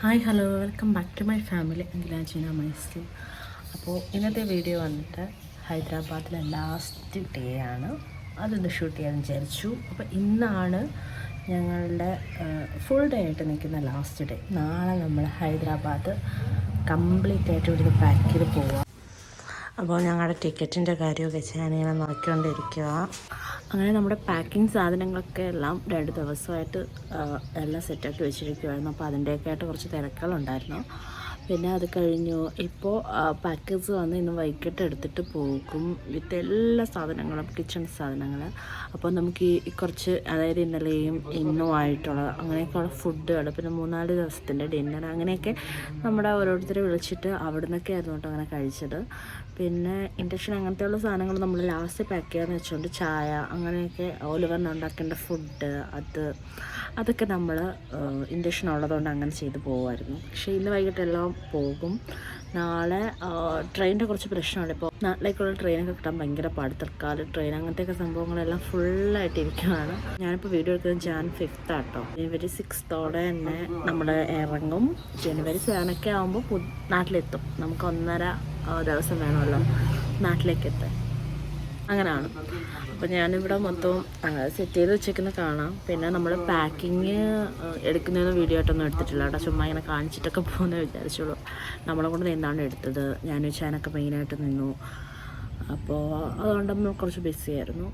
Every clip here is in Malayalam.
Hi hello welcome back to my family അഖിലാജീന മൈസ്ലി. അപ്പോൾ ഇന്നത്തെ വീഡിയോ വന്നിട്ട് ഹൈദരാബാദിലെ ലാസ്റ്റ് ഡേ ആണ്. അതൊന്ന് ഷൂട്ട് ചെയ്യാൻ വിചാരിച്ചു. അപ്പോൾ ഇന്നാണ് ഞങ്ങളുടെ ഫുൾ ഡേ ആയിട്ട് നിൽക്കുന്ന ലാസ്റ്റ് ഡേ. നാളെ നമ്മൾ ഹൈദരാബാദ് കംപ്ലീറ്റ് ആയിട്ട് ഇവിടുന്ന് പാക്ക് ചെയ്ത് പോവാം. അപ്പോൾ ഞങ്ങളുടെ ടിക്കറ്റിൻ്റെ കാര്യമൊക്കെ ഞാനിങ്ങനെ നോക്കിക്കൊണ്ടിരിക്കുക. അങ്ങനെ നമ്മുടെ പാക്കിങ് സാധനങ്ങളൊക്കെ എല്ലാം 2 ദിവസമായിട്ട് എല്ലാം സെറ്റാക്കി വെച്ചിരിക്കുമായിരുന്നു. അപ്പോൾ അതിൻ്റെയൊക്കെ ആയിട്ട് കുറച്ച് തിരക്കുകളുണ്ടായിരുന്നു. പിന്നെ അത് കഴിഞ്ഞു. ഇപ്പോൾ പാക്കേജ് വന്ന് ഇന്ന് വൈകിട്ട് എടുത്തിട്ട് പോകും വിത്ത് എല്ലാ സാധനങ്ങളും, കിച്ചൺ സാധനങ്ങൾ. അപ്പോൾ നമുക്ക് ഈ കുറച്ച്, അതായത് ഇന്നലെയും ഇന്നുമായിട്ടുള്ള അങ്ങനെയൊക്കെയുള്ള ഫുഡുകൾ, പിന്നെ 3-4 ദിവസത്തിൻ്റെ ഡിന്നർ, അങ്ങനെയൊക്കെ നമ്മുടെ ഓരോരുത്തരെ വിളിച്ചിട്ട് അവിടെ നിന്നൊക്കെ ആയിരുന്നു കേട്ടോ അങ്ങനെ കഴിച്ചത്. പിന്നെ ഇൻഡക്ഷൻ അങ്ങനത്തെയുള്ള സാധനങ്ങൾ നമ്മൾ ലാസ്റ്റ് പാക്ക് ചെയ്യാമെന്ന് വെച്ചുകൊണ്ട് ചായ അങ്ങനെയൊക്കെ ഓലിവറിന് ഉണ്ടാക്കേണ്ട ഫുഡ് അതൊക്കെ നമ്മൾ ഇൻഡക്ഷൻ ഉള്ളതുകൊണ്ട് അങ്ങനെ ചെയ്ത് പോകുമായിരുന്നു. പക്ഷേ ഇന്ന് വൈകിട്ടെല്ലാം പോകും. നാളെ ട്രെയിനിൻ്റെ കുറച്ച് പ്രശ്നമുണ്ട്. ഇപ്പോൾ നാട്ടിലേക്കുള്ള ട്രെയിനൊക്കെ കിട്ടാൻ ഭയങ്കര പാട്. തൽക്കാലം ട്രെയിൻ അങ്ങനത്തെയൊക്കെ സംഭവങ്ങളെല്ലാം ഫുള്ളായിട്ട് ഇരിക്കുകയാണ്. ഞാനിപ്പോൾ വീഡിയോ എടുക്കുന്നത് Jan 5th ആട്ടോ. January 6th തന്നെ നമ്മൾ ഇറങ്ങും. January 7 ആകുമ്പോൾ നാട്ടിലെത്തും. നമുക്ക് 1.5 ദിവസം വേണമല്ലോ നാട്ടിലേക്ക് എത്താൻ. അങ്ങനെയാണ്. അപ്പോൾ ഞാനിവിടെ മൊത്തം സെറ്റ് ചെയ്ത് വെച്ചേക്കുന്ന കാണാം. പിന്നെ നമ്മൾ പാക്കിങ് എടുക്കുന്നതിന് വീഡിയോ ആയിട്ടൊന്നും എടുത്തിട്ടില്ല കേട്ടോ. ചുമ്മാ ഇങ്ങനെ കാണിച്ചിട്ടൊക്കെ പോകുന്നത് വിചാരിച്ചോളൂ. നമ്മളെ കൊണ്ട് നിന്നാണ് എടുത്തത്. ഞാൻ വെച്ചാനൊക്കെ മെയിനായിട്ട് നിന്നു. അപ്പോൾ അതുകൊണ്ട് നമ്മൾ കുറച്ച് ബിസി ആയിരുന്നു.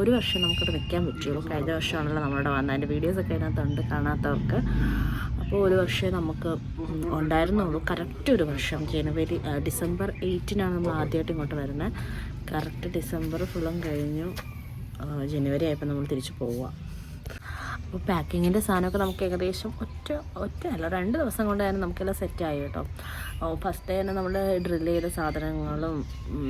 1 വർഷം നമുക്കിവിടെ നിൽക്കാൻ പറ്റുള്ളൂ. കഴിഞ്ഞ വർഷമാണല്ലോ നമ്മളിവിടെ വന്നത്. അതിൻ്റെ വീഡിയോസൊക്കെ അതിനകത്തുണ്ട് കാണാത്തവർക്ക്. അപ്പോൾ 1 വർഷമേ നമുക്ക് ഉണ്ടായിരുന്നുള്ളൂ. കറക്റ്റ് 1 വർഷം. December 8 നമ്മൾ ആദ്യമായിട്ട് ഇങ്ങോട്ട് വരുന്നത്. കറക്റ്റ് ഡിസംബർ ഫുള്ളും കഴിഞ്ഞു. ജനുവരി ആയപ്പോൾ നമ്മൾ തിരിച്ച് പോവുക. അപ്പോൾ പാക്കിങ്ങിൻ്റെ സാധനമൊക്കെ നമുക്ക് ഏകദേശം ഒറ്റ അല്ല 2 ദിവസം കൊണ്ട് തന്നെ നമുക്കെല്ലാം സെറ്റായി കേട്ടോ. ഫസ്റ്റ് ഡേ തന്നെ നമ്മൾ ഡ്രിൽ ചെയ്ത സാധനങ്ങളും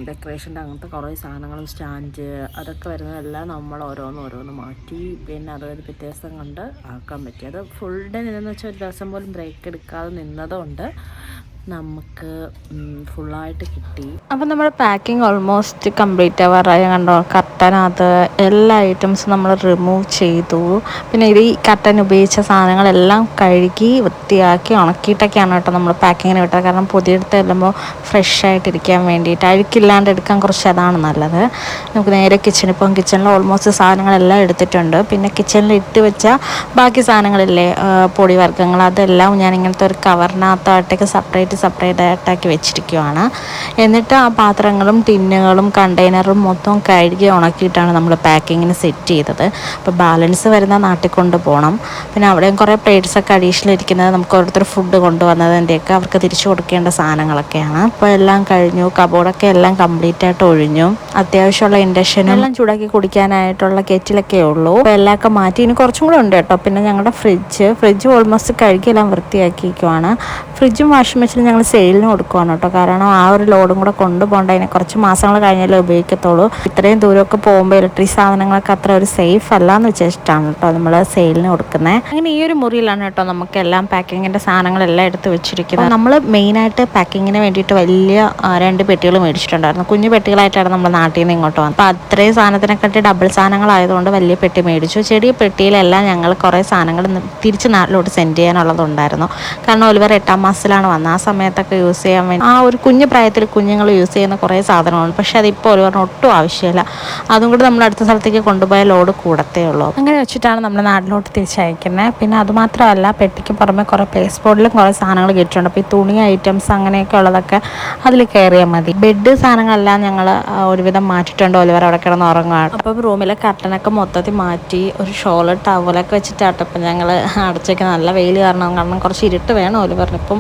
ഡെക്കറേഷൻ്റെ അങ്ങനത്തെ കുറേ സാധനങ്ങളും സ്റ്റാൻഡ് അതൊക്കെ വരുന്നതെല്ലാം നമ്മൾ ഓരോന്ന് മാറ്റി. പിന്നെ അതായത് പിറ്റേ ദിവസം കൊണ്ട് ആക്കാൻ പറ്റി. അത് ഫുൾ ഡേ നിന്നെന്ന് വെച്ചാൽ 1 ദിവസം പോലും ബ്രേക്ക് എടുക്കാതെ നിന്നതുകൊണ്ട് നമുക്ക് ഫുള്ളായിട്ട് കിട്ടി. അപ്പം നമ്മുടെ പാക്കിങ് ഓൾമോസ്റ്റ് കംപ്ലീറ്റ് ആവാറായി. കണ്ടോ, കർട്ടനകത്ത് എല്ലാ ഐറ്റംസും നമ്മൾ റിമൂവ് ചെയ്തു. പിന്നെ ഈ കർട്ടൻ ഉപയോഗിച്ച സാധനങ്ങളെല്ലാം കഴുകി വൃത്തിയാക്കി ഉണക്കിയിട്ടൊക്കെയാണ് കേട്ടോ നമ്മൾ പാക്കിങ്ങിന് വിട്ടത്. കാരണം പുതിയെടുത്ത് ചെല്ലുമ്പോൾ ഫ്രഷ് ആയിട്ടിരിക്കാൻ വേണ്ടിയിട്ട്, അഴുക്കില്ലാണ്ട് എടുക്കാൻ കുറച്ച് അതാണ് നല്ലത്. നമുക്ക് നേരെ കിച്ചണിൽ ഓൾമോസ്റ്റ് സാധനങ്ങളെല്ലാം എടുത്തിട്ടുണ്ട്. പിന്നെ കിച്ചണിൽ ഇട്ട് വെച്ച ബാക്കി സാധനങ്ങളില്ലേ, പൊടി വർഗ്ഗങ്ങൾ, അതെല്ലാം ഞാൻ ഇങ്ങനത്തെ ഒരു കവറിനകത്തായിട്ടൊക്കെ സെപ്പറേറ്റ് ആയിട്ടാക്കി വെച്ചിരിക്കുകയാണ്. എന്നിട്ട് ആ പാത്രങ്ങളും ടിന്നുകളും കണ്ടെയ്നറും മൊത്തം കഴുകി ഉണക്കിയിട്ടാണ് നമ്മൾ പാക്കിങ്ങിന് സെറ്റ് ചെയ്തത്. അപ്പോൾ ബാലൻസ് വരുന്ന നാട്ടിൽ കൊണ്ട് പോകണം. പിന്നെ അവിടെയും കുറേ പ്ലേറ്റ്സൊക്കെ അഡീഷണൽ ഇരിക്കുന്നത് നമുക്ക് ഓരോരുത്തർ ഫുഡ് കൊണ്ടുവന്നതിൻ്റെയൊക്കെ അവർക്ക് തിരിച്ചു കൊടുക്കേണ്ട സാധനങ്ങളൊക്കെയാണ്. അപ്പോൾ എല്ലാം കഴിഞ്ഞു. കബോർഡൊക്കെ എല്ലാം കംപ്ലീറ്റ് ആയിട്ട് ഒഴിഞ്ഞു. അത്യാവശ്യമുള്ള ഇൻഡക്ഷനും എല്ലാം ചൂടാക്കി കുടിക്കാനായിട്ടുള്ള കെറ്റിലൊക്കെ ഉള്ളൂ. അപ്പോൾ എല്ലാമൊക്കെ മാറ്റി. ഇനി കുറച്ചും കൂടെ ഉണ്ട് കേട്ടോ. പിന്നെ ഞങ്ങളുടെ ഫ്രിഡ്ജ് ഓൾമോസ്റ്റ് കഴുകിയെല്ലാം വൃത്തിയാക്കിയിരിക്കുവാണ്. ഫ്രിഡ്ജും വാഷിംഗ് മെഷീനും ഞങ്ങൾ സെയിലിന് കൊടുക്കുവാണ് കേട്ടോ. കാരണം ആ ഒരു ലോഡും കൂടെ കൊണ്ടുപോകേണ്ടതിന് കുറച്ച് മാസങ്ങൾ കഴിഞ്ഞാലേ ഉപയോഗിക്കത്തുള്ളൂ. ഇത്രയും ദൂരമൊക്കെ പോകുമ്പോൾ ഇലക്ട്രിക് സാധനങ്ങളൊക്കെ അത്ര ഒരു സേഫ് അല്ല എന്ന് വെച്ചിട്ടാണ് കേട്ടോ നമ്മൾ സെയിലിന് കൊടുക്കുന്നത്. അങ്ങനെ ഈ ഒരു മുറിയിലാണ് കേട്ടോ നമുക്ക് എല്ലാം പാക്കിങ്ങിൻ്റെ സാധനങ്ങളെല്ലാം എടുത്ത് വെച്ചിരിക്കുന്നത്. നമ്മൾ മെയിനായിട്ട് പാക്കിങ്ങിന് വേണ്ടിയിട്ട് വലിയ 2 പെട്ടികൾ മേടിച്ചിട്ടുണ്ടായിരുന്നു. കുഞ്ഞു പെട്ടികളായിട്ടാണ് നമ്മൾ നാട്ടിൽ നിന്ന് ഇങ്ങോട്ട് വന്നത്. അപ്പോൾ അത്രയും സാധനത്തിനെക്കാട്ടി ഡബിൾ സാധനങ്ങളായതുകൊണ്ട് വലിയ പെട്ടി മേടിച്ചു. ചെറിയ പെട്ടിയിലെല്ലാം ഞങ്ങൾ കുറേ സാധനങ്ങൾ തിരിച്ച് നാട്ടിലോട്ട് സെൻഡ് ചെയ്യാനുള്ളതുണ്ടായിരുന്നു. കാരണം ഒലിവർ 8ാം മാസത്തിലാണ് വന്നത്. ആ സമയത്തൊക്കെ യൂസ് ചെയ്യാൻ വേണ്ടി, ആ ഒരു കുഞ്ഞു പ്രായത്തിൽ കുഞ്ഞുങ്ങൾ യൂസ് ചെയ്യുന്ന കുറേ സാധനങ്ങളുണ്ട്. പക്ഷേ അതിപ്പോൾ ഒലിവറിന് ഒട്ടും ആവശ്യമില്ല. അതും കൂടി നമ്മൾ അടുത്ത സ്ഥലത്തേക്ക് കൊണ്ടുപോയ ലോഡ് കൂടത്തേ ഉള്ളൂ. അങ്ങനെ വെച്ചിട്ടാണ് നമ്മൾ നാട്ടിലോട്ട് തിരിച്ചയക്കുന്നത്. പിന്നെ അതുമാത്രമല്ല, പെട്ടിക്ക് പുറമെ കുറേ പേസ്റ്റ് ബോർഡിലും കുറേ സാധനങ്ങൾ കിട്ടിയിട്ടുണ്ട്. അപ്പോൾ ഈ തുണി ഐറ്റംസ് അങ്ങനെയൊക്കെ ഉള്ളതൊക്കെ അതിൽ കയറിയാൽ മതി. ബെഡ് സാധനങ്ങളെല്ലാം ഞങ്ങൾ ഒരുവിധം മാറ്റിയിട്ടുണ്ട്. ഒലിവർ അവിടെ കിടന്ന് ഉറങ്ങുകയാണ്. അപ്പം റൂമിലെ കർട്ടനൊക്കെ മൊത്തത്തിൽ മാറ്റി ഒരു ഷോള് ടവലൊക്കെ വെച്ചിട്ടാട്ടോ ഇപ്പം ഞങ്ങൾ അടച്ചേക്ക്. നല്ല വെയിൽ കാരണം കുറച്ച് ഇരുട്ട് വേണം ഒലിവറിന്. ഇപ്പം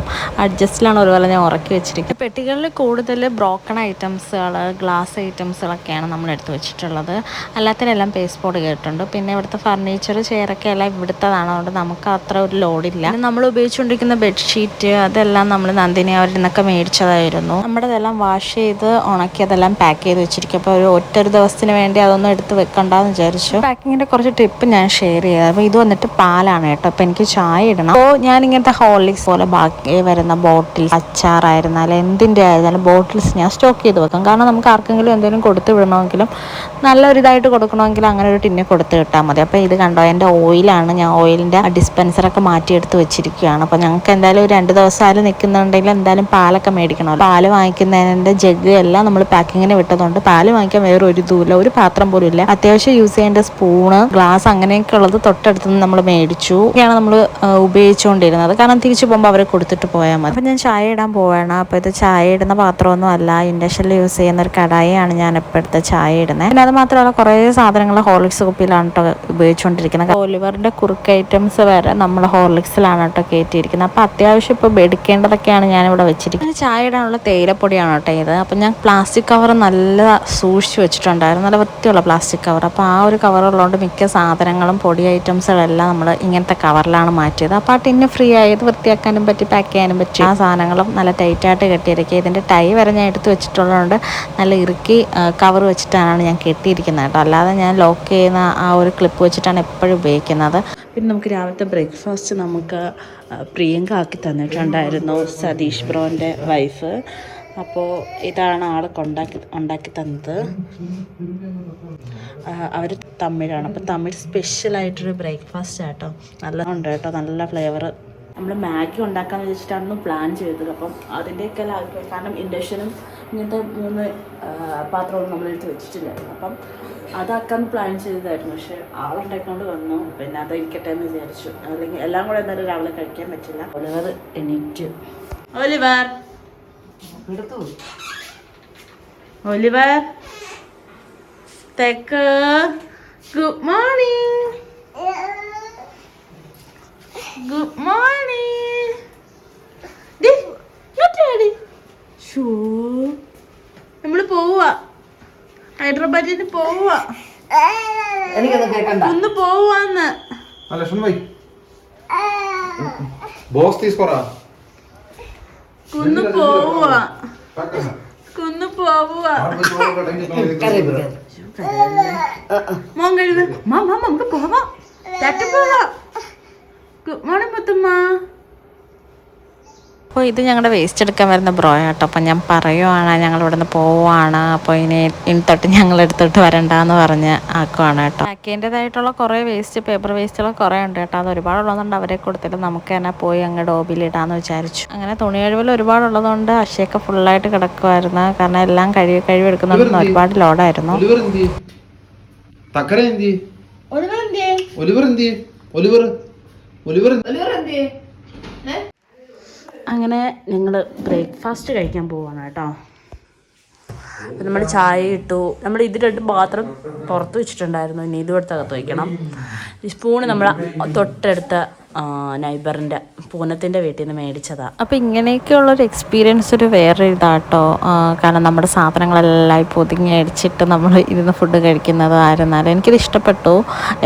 അഡ്ജസ്റ്റിലാണ് ഒരുപോലെ ഞാൻ ഉറക്കി വെച്ചിരിക്കുന്നത്. പെട്ടികളിൽ കൂടുതൽ ബ്രോക്കൺ ഐറ്റംസുകൾ, ഗ്ലാസ് ഐറ്റംസുകളൊക്കെയാണ് നമ്മൾ എടുത്ത് വെച്ചിട്ടുള്ളത്. അല്ലാത്തതിനെല്ലാം പേസ്റ്റ് ബോർഡ് കേട്ടിട്ടുണ്ട്. പിന്നെ ഇവിടുത്തെ ഫർണിച്ചർ, ചെയറൊക്കെ എല്ലാം ഇവിടുത്തതാണ്. അതുകൊണ്ട് നമുക്ക് അത്ര ഒരു ലോഡില്ല. നമ്മൾ ഉപയോഗിച്ചുകൊണ്ടിരിക്കുന്ന ബെഡ്ഷീറ്റ് അതെല്ലാം നമ്മൾ നന്ദിനി അവരിൽ നിന്നൊക്കെ മേടിച്ചതായിരുന്നു. നമ്മുടെ ഇതെല്ലാം വാഷ് ചെയ്ത് ഉണക്കി അതെല്ലാം പാക്ക് ചെയ്ത് വെച്ചിരിക്കും. അപ്പോൾ ഒരു ദിവസത്തിന് വേണ്ടി അതൊന്നും എടുത്ത് വെക്കണ്ടെന്ന് വിചാരിച്ചു. പാക്കിങ്ങിൻ്റെ കുറച്ച് ടിപ്പ് ഞാൻ ഷെയർ ചെയ്യാം. അപ്പോൾ ഇത് വന്നിട്ട് പാലാണ് കേട്ടോ. അപ്പോൾ എനിക്ക് ചായ ഇടണം. അപ്പോൾ ഞാൻ ഇങ്ങനത്തെ ഹോർലിക്സ് പോലെ ബാക്കി വരുന്ന ബോട്ടിൽ, അച്ചാറായിരുന്നാലും എന്തിൻ്റെ ആയിരുന്നാലും ബോട്ടിൽസ് ഞാൻ സ്റ്റോക്ക് ചെയ്ത് വെക്കും. കാരണം നമുക്ക് ആർക്കെങ്കിലും എന്തെങ്കിലും കൊടുത്ത് വിടണമെങ്കിലും നല്ലൊരിതായിട്ട് കൊടുക്കണമെങ്കിലും അങ്ങനെ ഒരു ടിന്നെ കൊടുത്ത് കിട്ടാൽ മതി. അപ്പോൾ ഇത് കണ്ടോ, എൻ്റെ ഓയിലാണ്. ഞാൻ ഓയിലിൻ്റെ ഡിസ്പെൻസറൊക്കെ മാറ്റിയെടുത്ത് വെച്ചിരിക്കുകയാണ്. അപ്പോൾ ഞങ്ങൾക്ക് എന്തായാലും ഒരു 2 ദിവസമായാലും നിൽക്കുന്നുണ്ടെങ്കിൽ എന്തായാലും പാലൊക്കെ മേടിക്കണമല്ലോ. പാല് വാങ്ങിക്കുന്നതിൻ്റെ ജഗ് എല്ലാം നമ്മൾ പാക്കിങ്ങിന് വിട്ടതുകൊണ്ട് പാല് വാങ്ങിക്കാൻ വേറെ ഒരു ഇതുമില്ല, ഒരു പാത്രം പോലും ഇല്ല. അത്യാവശ്യം യൂസ് ചെയ്യേണ്ട സ്പൂണ്, ഗ്ലാസ് അങ്ങനെയൊക്കെ ഉള്ളത് തൊട്ടടുത്ത് നിന്ന് നമ്മൾ മേടിച്ചു. ഒക്കെയാണ് നമ്മൾ ഉപയോഗിച്ചുകൊണ്ടിരുന്നത്. കാരണം തിരിച്ചു പോകുമ്പോൾ അവരെ കൊടുത്തിട്ട് പോയാൽ മതി. അപ്പം ഞാൻ ചായ ഇടാൻ പോവുകയാണ്. അപ്പോൾ ഇത് ചായ ഇടുന്ന പാത്രമൊന്നും അല്ല, ഇൻഡക്ഷനിൽ യൂസ് ചെയ്യുന്ന ഒരു കടായിയാണ് ഞാൻ എപ്പോഴത്തെ ചായ ഇടുന്നത്. പിന്നെ അത് മാത്രമല്ല കുറേ സാധനങ്ങൾ ഹോർലിക്സ് കുപ്പിയിലാണ് കേട്ടോ ഉപയോഗിച്ചുകൊണ്ടിരിക്കുന്നത്. ഒലിവറിൻ്റെ കുറുക്ക് ഐറ്റംസ് വരെ നമ്മൾ ഹോർലിക്സിലാണ് കേട്ടോ കയറ്റിയിരിക്കുന്നത്. അപ്പോൾ അത്യാവശ്യം ഇപ്പോൾ എടുക്കേണ്ടതൊക്കെയാണ് ഞാനിവിടെ വെച്ചിരിക്കുന്നത്. ചായ ഇടാനുള്ള തേയിലപ്പൊടിയാണ് കേട്ടോ ഇത്. അപ്പം ഞാൻ പ്ലാസ്റ്റിക് കവർ നല്ല സൂക്ഷിച്ച് വെച്ചിട്ടുണ്ടായിരുന്നു, നല്ല വൃത്തിയുള്ള പ്ലാസ്റ്റിക് കവർ. അപ്പോൾ ആ ഒരു കവറുള്ളതുകൊണ്ട് മിക്ക സാധനങ്ങളും പൊടി ഐറ്റംസുകളെല്ലാം നമ്മൾ ഇങ്ങനത്തെ കവറിലാണ് മാറ്റിയത്. അപ്പോൾ ആ ടിന്ന് ഫ്രീ ആയത് വൃത്തിയാക്കാനും പറ്റി, പാക്ക് ചെയ്യാനും പറ്റി. ആ സാധനങ്ങളും നല്ല ടൈറ്റായിട്ട് കെട്ടിയിരിക്കുക. ഇതിൻ്റെ ടൈ വരെ ഞാൻ എടുത്ത് വെച്ചിട്ടുള്ളതുകൊണ്ട് നല്ല ഇറുക്കി കവർ വെച്ചിട്ടാണ് ഞാൻ കെട്ടിയിരിക്കുന്നത് കേട്ടോ. അല്ലാതെ ഞാൻ ലോക്ക് ചെയ്യുന്ന ആ ഒരു ക്ലിപ്പ് വെച്ചിട്ടാണ് എപ്പോഴും ഉപയോഗിക്കുന്നത്. പിന്നെ നമുക്ക് രാവിലത്തെ ബ്രേക്ക്ഫാസ്റ്റ് നമുക്ക് പ്രിയങ്ക ആക്കി തന്നിട്ടുണ്ടായിരുന്നു, സതീഷ് ബ്രോൻ്റെ വൈഫ്. അപ്പോൾ ഇതാണ് ആൾക്ക് ഉണ്ടാക്കി തന്നത്. അവർ തമിഴാണ്. അപ്പോൾ തമിഴ് സ്പെഷ്യലായിട്ടൊരു ബ്രേക്ക്ഫാസ്റ്റ് ആട്ടോ. നല്ല ഉണ്ട് കേട്ടോ, നല്ല ഫ്ലേവർ. നമ്മൾ മാഗി ഉണ്ടാക്കാമെന്ന് വെച്ചിട്ടാണ് പ്ലാൻ ചെയ്തത്. അപ്പം അതിൻ്റെയൊക്കെ കാരണം ഇൻഡക്ഷനും ഇങ്ങനത്തെ 3 പാത്രമൊന്നും നമ്മളെടുത്ത് വെച്ചിട്ടില്ലായിരുന്നു. അപ്പം അതാക്കാമെന്ന് പ്ലാൻ ചെയ്തതായിരുന്നു. പക്ഷേ ആളുണ്ടാക്കിക്കൊണ്ട് വന്നു, പിന്നെ അത് ഇരിക്കട്ടെ എന്ന് വിചാരിച്ചു. അല്ലെങ്കിൽ എല്ലാം കൂടെ എന്തായാലും രാവിലെ കഴിക്കാൻ പറ്റില്ല. ഒലിവർ എണീറ്റ്. ഒലിവർ തെക്ക് ഗുഡ് മോർണിംഗ്. Good morning. നമ്മള് പോവാ, ഹൈദരാബാദിന് പോവാ. ഒന്ന് പോവാന്ന്. കുന്ന് പോവാ, കുന്ന് പോവാ. മോൻ കഴിവ് നമുക്ക് പോവാം. Good morning Muthamma. അപ്പോൾ ഇത് ഞങ്ങളുടെ വേസ്റ്റ് എടുക്കാൻ വരുന്ന ബ്രോ ആട്ടോ. അപ്പം ഞാൻ പറയുവാണ് ഞങ്ങൾ ഇവിടെ നിന്ന് പോവുകയാണ്, അപ്പോൾ ഇനി തൊട്ട് ഞങ്ങൾ എടുത്തിട്ട് വരണ്ടെന്ന് പറഞ്ഞ് ആക്കുവാണ് കേട്ടോ. ആക്കേണ്ടതായിട്ടുള്ള കുറേ പേപ്പർ വേസ്റ്റുകൾ കുറേ ഉണ്ട് കേട്ടോ. അത് ഒരുപാടുള്ളതുകൊണ്ട് അവരെ കൊടുത്തിട്ട് നമുക്ക് തന്നെ പോയി അങ്ങ് ഡോബിലിടാമെന്ന് വിചാരിച്ചു. അങ്ങനെ തുണി കഴിവിൽ ഒരുപാടുള്ളതുകൊണ്ട് അശയൊക്കെ ഫുള്ളായിട്ട് കിടക്കുമായിരുന്നു. കാരണം എല്ലാം കഴുകി എടുക്കുന്നതുകൊണ്ട് ഒരുപാട് ലോഡായിരുന്നു. അങ്ങനെ ഞങ്ങൾ ബ്രേക്ക്ഫാസ്റ്റ് കഴിക്കാൻ പോവാണ് കേട്ടോ. അപ്പം നമ്മൾ ചായ ഇട്ടു. നമ്മൾ ഇത് 2 പാത്രം പുറത്ത് വെച്ചിട്ടുണ്ടായിരുന്നു, ഇനി ഇതും എടുത്ത് അകത്ത് വയ്ക്കണം. ഈ സ്പൂണ് നമ്മൾ തൊട്ടടുത്ത നൈബറിൻ്റെ പൂനത്തിൻ്റെ വീട്ടിൽ നിന്ന് മേടിച്ചതാണ്. അപ്പോൾ ഇങ്ങനെയൊക്കെയുള്ളൊരു എക്സ്പീരിയൻസ് ഒരു വേറെ ഇതാട്ടോ. കാരണം നമ്മുടെ സാധനങ്ങളെല്ലാം പൊതിഞ്ഞ് അടിച്ചിട്ട് നമ്മൾ ഇരുന്ന് ഫുഡ് കഴിക്കുന്നത് ആയിരുന്നാലും എനിക്കിത് ഇഷ്ടപ്പെട്ടു.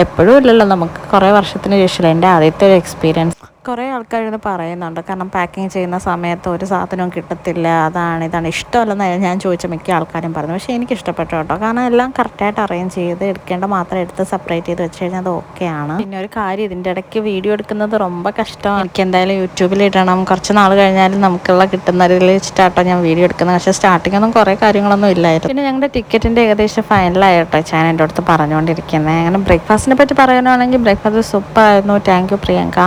എപ്പോഴും ഇല്ലല്ലോ, നമുക്ക് കുറേ വർഷത്തിന് ശേഷമല്ല എൻ്റെ ആദ്യത്തെ ഒരു എക്സ്പീരിയൻസ്. കുറേ ആൾക്കാരിത് പറയുന്നുണ്ട്, കാരണം പാക്കിങ് ചെയ്യുന്ന സമയത്ത് ഒരു സാധനവും കിട്ടത്തില്ല, ഇതാണ് ഇഷ്ടമല്ലെന്ന് ഞാൻ ചോദിച്ച മിക്ക ആൾക്കാരും പറഞ്ഞു. പക്ഷേ എനിക്ക് ഇഷ്ടപ്പെട്ടു കേട്ടോ. കാരണം എല്ലാം കറക്റ്റായിട്ട് അറേഞ്ച് ചെയ്ത് എടുക്കേണ്ട മാത്രം എടുത്ത് സെപ്പറേറ്റ് ചെയ്ത് വെച്ച് കഴിഞ്ഞാൽ അത് ഓക്കെയാണ്. പിന്നെ ഒരു കാര്യം, ഇതിൻ്റെ ഇടയ്ക്ക് വീഡിയോ എടുക്കുന്നത് ரொம்ப കഷ്ടമാണ്. എനിക്ക് എന്തായാലും യൂട്യൂബിൽ ഇടണം. കുറച്ച് നാൾ കഴിഞ്ഞാലും നമുക്കുള്ള കിട്ടുന്നതിൽ വെച്ചിട്ടാട്ടോ ഞാൻ വീഡിയോ എടുക്കുന്നത്. പക്ഷേ സ്റ്റാർട്ടിങ്ങൊന്നും കുറേ കാര്യങ്ങളൊന്നും ഇല്ലായിരുന്നു. പിന്നെ ഞങ്ങളുടെ ടിക്കറ്റിൻ്റെ ഏകദേശം ഫൈനലായിട്ടോ ഞാൻ എൻ്റെ അടുത്ത് പറഞ്ഞുകൊണ്ടിരിക്കുന്നത്. അങ്ങനെ ബ്രേക്ക്ഫാസ്റ്റിനെ പറ്റി പറയുകയാണെങ്കിൽ ബ്രേക്ക്ഫാസ്റ്റ് സൂപ്പറായിരുന്നു. Thank you Priyanka.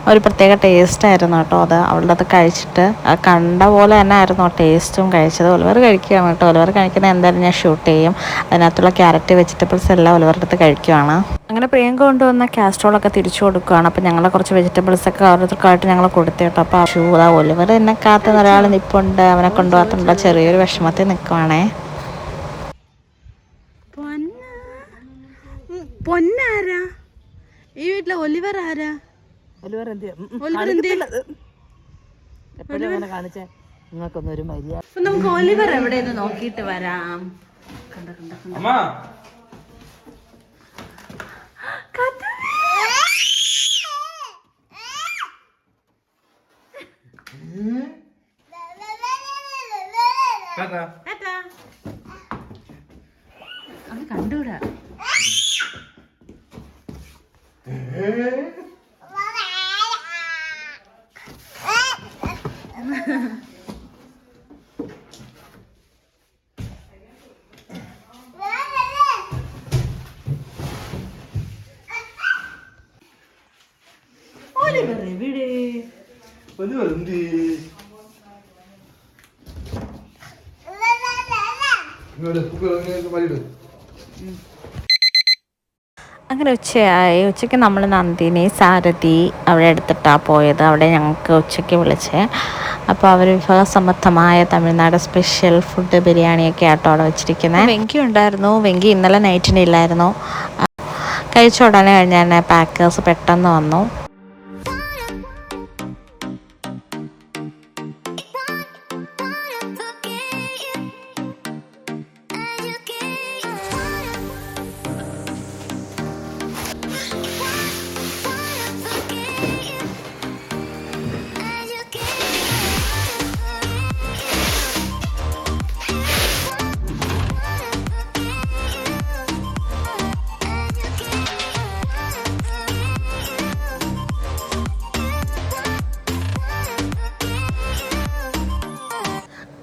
ഒരു പ്രത്യേക ടേസ്റ്റായിരുന്നു കേട്ടോ അത്. അവളുടെ അത് കഴിച്ചിട്ട് കണ്ട പോലെ തന്നെ ആയിരുന്നു ടേസ്റ്റും കഴിച്ചത്. ഒലിവർ കഴിക്കുകയാണ് കേട്ടോ. ഒലിവർ കഴിക്കുന്നത് എന്തായാലും ഞാൻ ഷൂട്ട് ചെയ്യും. അതിനകത്തുള്ള ക്യാരറ്റ് വെജിറ്റബിൾസ് എല്ലാം ഒലിവറുടെ അടുത്ത് കഴിക്കുകയാണ്. അങ്ങനെ പ്രിയങ്ക കൊണ്ടുവന്ന കാസ്ട്രോളൊക്കെ തിരിച്ചു കൊടുക്കുകയാണ്. അപ്പോൾ ഞങ്ങൾ കുറച്ച് വെജിറ്റബിൾസൊക്കെ ഓരോരുത്തർക്കായിട്ട് ഞങ്ങൾ കൊടുത്തു കേട്ടോ. അപ്പോൾ ഒലിവർ എന്നെ കാത്തുന്ന ഒരാൾ നിൽപ്പുണ്ട്. അവനെ കൊണ്ടുപോകാത്തുള്ള ചെറിയൊരു വിഷമത്തിൽ നിൽക്കുവാണേ. പൊന്നാരാ ഈ വീട്ടിലെ? ഒലിവർ ആരാ? കാണിച്ചേ നിങ്ങൾക്കൊന്നും ഒരു മര്യാദ. നമുക്ക് ഒലിവർ എവിടെയെന്ന് നോക്കിയിട്ട് വരാം. അത് കണ്ടൂടാ. അങ്ങനെ ഉച്ചയായി. ഉച്ചയ്ക്ക് നമ്മൾ നന്ദിനി സാരഥി അവിടെ എടുത്തിട്ടാണ് പോയത്. അവിടെ ഞങ്ങൾക്ക് ഉച്ചയ്ക്ക് വിളിച്ചേ. അപ്പോൾ അവർ വിഭവസമൃദ്ധമായ തമിഴ്നാട് സ്പെഷ്യൽ ഫുഡ് ബിരിയാണിയൊക്കെ ആട്ടോ അവിടെ വെച്ചിരിക്കുന്നത്. വെങ്കി ഉണ്ടായിരുന്നു. വെങ്കി ഇന്നലെ നൈറ്റിനില്ലായിരുന്നു. കഴിച്ച ഉടനെ ഞാൻ പാക്കേഴ്സ് പെട്ടെന്ന് വന്നു.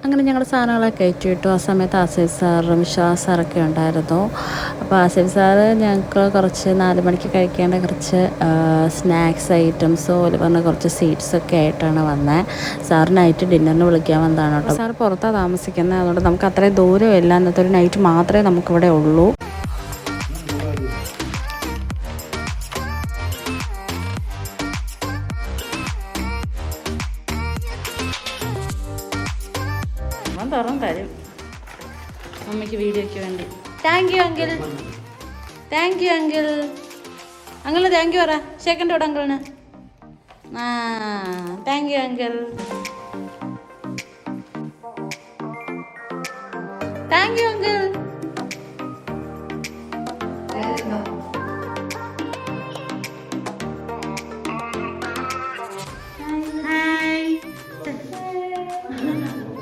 അങ്ങനെ ഞങ്ങൾ സാധനങ്ങളൊക്കെ കയറ്റി വിട്ടു. ആ സമയത്ത് ആസിഫ് സാറും വിശ്വാസ് സാറൊക്കെ ഉണ്ടായിരുന്നു. അപ്പോൾ ആസിഫ് സാറ് ഞങ്ങൾക്ക് കുറച്ച് 4 മണിക്ക് കഴിക്കേണ്ട കുറച്ച് സ്നാക്സ് ഐറ്റംസ് പോലെ പറഞ്ഞ കുറച്ച് സ്വീറ്റ്സൊക്കെ ആയിട്ടാണ് വന്നത്. സാറ് നൈറ്റ് ഡിന്നറിന് വിളിക്കാൻ വന്നതാണ് കേട്ടോ. സാറ് പുറത്താണ് താമസിക്കുന്നത്. അതുകൊണ്ട് നമുക്ക് അത്രയും ദൂരമില്ല. അന്നത്തെ ഒരു നൈറ്റ് മാത്രമേ നമുക്കിവിടെ ഉള്ളൂ. തുറന്നു തരും മമ്മിക്ക് വീഡിയോയ്ക്ക് വേണ്ടി. Thank you uncle, thank you uncle. അങ്കിളിന് താങ്ക് യു പറ. സെക്കൻഡ് ഇവിടെ അങ്കിളിന്. Thank you uncle, thank you uncle.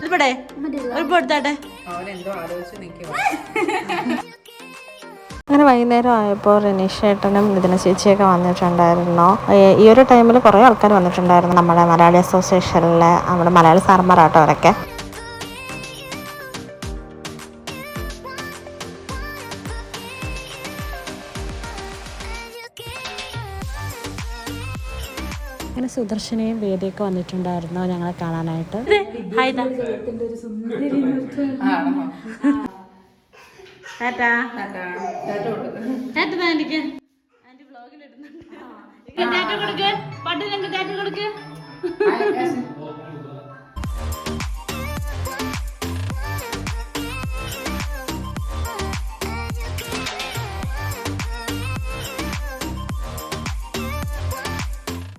ഇവിടെ അങ്ങനെ വൈകുന്നേരം ആയപ്പോൾ റനീഷ് ചേട്ടനും ഇതിനെ ചേച്ചിയൊക്കെ വന്നിട്ടുണ്ടായിരുന്നു. ഈ ഒരു ടൈമിൽ കുറേ ആൾക്കാർ വന്നിട്ടുണ്ടായിരുന്നു. നമ്മുടെ മലയാളി അസോസിയേഷനിലെ നമ്മുടെ മലയാളി സാറന്മാരാട്ടോ അവരൊക്കെ. അങ്ങനെ സുദർശനയും വേദിയൊക്കെ വന്നിട്ടുണ്ടായിരുന്നു ഞങ്ങളെ കാണാനായിട്ട്.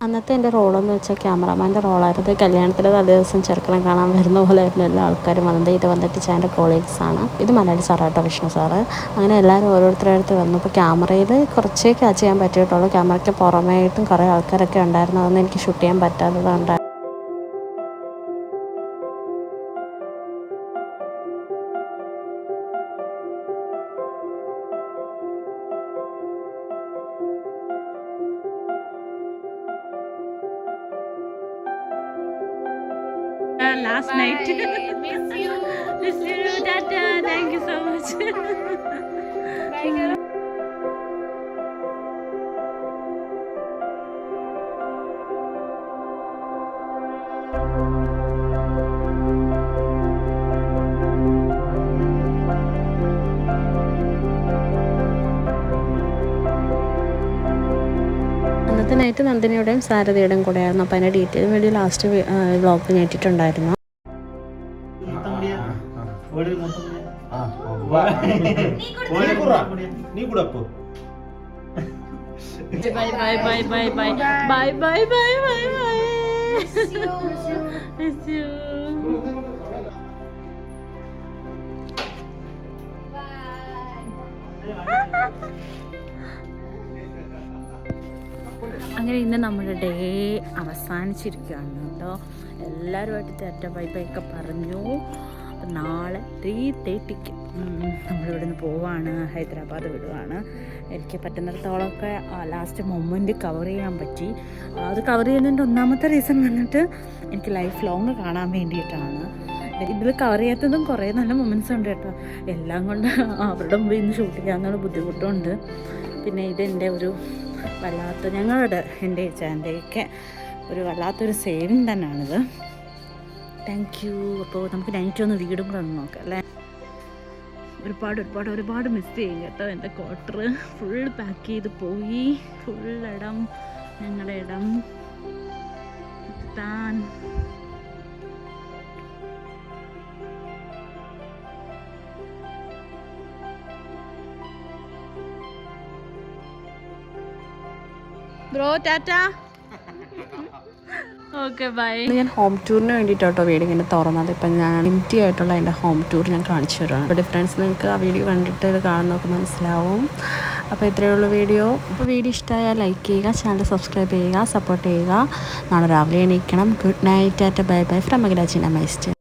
അന്നത്തെ എൻ്റെ റോളെന്ന് വെച്ചാൽ ക്യാമറമാൻ്റെ റോളായിരുന്നു. കല്യാണത്തിൻ്റെ തലേ ദിവസം ചെറുക്കനെ കാണാൻ വരുന്ന പോലെ ആയിരുന്നു എല്ലാ ആൾക്കാരും വന്നത്. ഇത് വന്നിട്ട് ചാൻ്റെ കോളേജസാണ്. ഇത് മലയാളി സാറാട്ടോ, വിഷ്ണു സാറ്. അങ്ങനെ എല്ലാവരും ഓരോരുത്തരടുത്ത് വന്നു. ഇപ്പോൾ ക്യാമറയിൽ കുറച്ചേ ക്യാച്ച് ചെയ്യാൻ പറ്റിയിട്ടുള്ളൂ. ക്യാമറയ്ക്ക് പുറമേയിട്ടും കുറേ ആൾക്കാരൊക്കെ ഉണ്ടായിരുന്നു. അതൊന്നും എനിക്ക് ഷൂട്ട് ചെയ്യാൻ പറ്റാത്തതുകൊണ്ടാണ്. Last night. Miss you. Miss you. Tata. Thank you so much. Bye, girl. അന്നത്തെ നൈറ്റ് നന്ദിനിയുടെയും സാരഥയുടെയും കൂടെ ആയിരുന്നു. അപ്പോൾ അതിൻ്റെ ഡീറ്റെയിൽ വീഡിയോ ലാസ്റ്റ് വ്ളോഗ് ഞെട്ടിട്ടുണ്ടായിരുന്നു. അങ്ങനെ ഇന്ന് നമ്മുടെ ഡേ അവസാനിച്ചിരിക്കുകയാണ് കേട്ടോ. എല്ലാവരുമായിട്ട് ടാറ്റ ബൈ ബൈ ഒക്കെ പറഞ്ഞു. അപ്പം നാളെ 3:30 നമ്മളിവിടെ നിന്ന് പോവാണ്, ഹൈദരാബാദ് വിടുവാണ്. എനിക്ക് പറ്റുന്നിടത്തോളമൊക്കെ ലാസ്റ്റ് മൊമെൻറ്റ് കവർ ചെയ്യാൻ പറ്റി. അത് കവർ ചെയ്യുന്നതിൻ്റെ ഒന്നാമത്തെ റീസൺ വന്നിട്ട് എനിക്ക് ലൈഫ് ലോങ് കാണാൻ വേണ്ടിയിട്ടാണ്. ഇതിൽ കവർ ചെയ്യാത്തതും കുറേ നല്ല മൊമെൻറ്റ്സ് ഉണ്ട് കേട്ടോ. എല്ലാം കൊണ്ട് അവരുടെ മുമ്പിൽ ഇന്ന് ഷൂട്ട് ചെയ്യാനുള്ള ബുദ്ധിമുട്ടുണ്ട്. പിന്നെ ഇതെൻ്റെ ഒരു വല്ലാത്ത എൻ്റെ ചേട്ടൻ്റെയൊക്കെ ഒരു വല്ലാത്തൊരു സേവിങ് തന്നെയാണിത്. Thank you. അപ്പോൾ നമുക്ക് നൈറ്റ് ഒന്ന് വീടും കൂടെ ഒന്ന് നോക്കാം അല്ലേ. ഒരുപാട് മിസ് ചെയ്യും കേട്ടോ. എൻ്റെ ക്വാർട്ടർ ഫുൾ പാക്ക് ചെയ്ത് പോയി. ഫുൾ ഇടം ഞങ്ങളുടെ ഇടം താൻ. Bro tata. Okay bye. ഞാൻ ഹോം ടൂറിന് വേണ്ടിയിട്ടോ വീട് ഇങ്ങനെ തുറന്നത്. ഇപ്പം ഞാൻ എംറ്റി ആയിട്ടുള്ള എൻ്റെ ഹോം ടൂർ ഞാൻ കാണിച്ചു തരാം. അപ്പോൾ ഡിഫറൻസ് നിങ്ങൾക്ക് ആ വീഡിയോ കണ്ടിട്ട് ഇത് കാണുന്നതൊക്കെ മനസ്സിലാവും. അപ്പോൾ ഇത്രയേ ഉള്ളൂ വീഡിയോ. അപ്പോൾ വീഡിയോ ഇഷ്ടമായാൽ ലൈക്ക് ചെയ്യുക, ചാനൽ സബ്സ്ക്രൈബ് ചെയ്യുക, സപ്പോർട്ട് ചെയ്യുക. നാളെ രാവിലെ എണീക്കണം. Good night, tata, bye bye from Akhila ചീന മൈസ്റ്റർ.